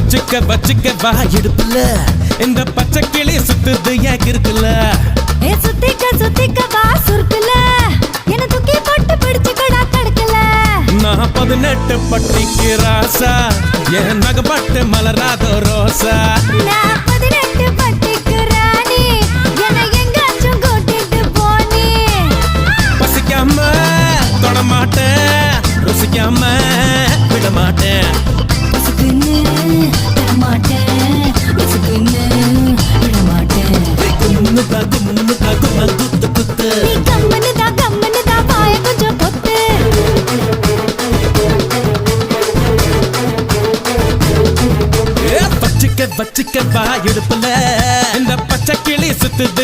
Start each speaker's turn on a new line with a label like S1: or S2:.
S1: வச்சுக்க வா இடுப்புல இந்த பச்சை கிளி சுத்துது ஏன் இருக்குல்ல
S2: சுத்திக்க வா சுருக்குல என்ன தூக்கி போட்டு பிடிச்சுக்கடா தடுக்கல
S1: நான் 18 பட்டிக்கு ராசா என் நகப்பட்டு மலராதோ ரோசா
S2: நான் 18 பட்டிக்கு ராணி என்ன எங்காச்சும் கூட்டிட்டு போனி
S1: பசிக்காம தொட மாட்டேன் ருசிக்காம விட மாட்டேன்
S2: பசுக்குன்னு தரமாட்டேன் பசுக்குன்னு விட மாட்டேன்
S1: குமுன்னு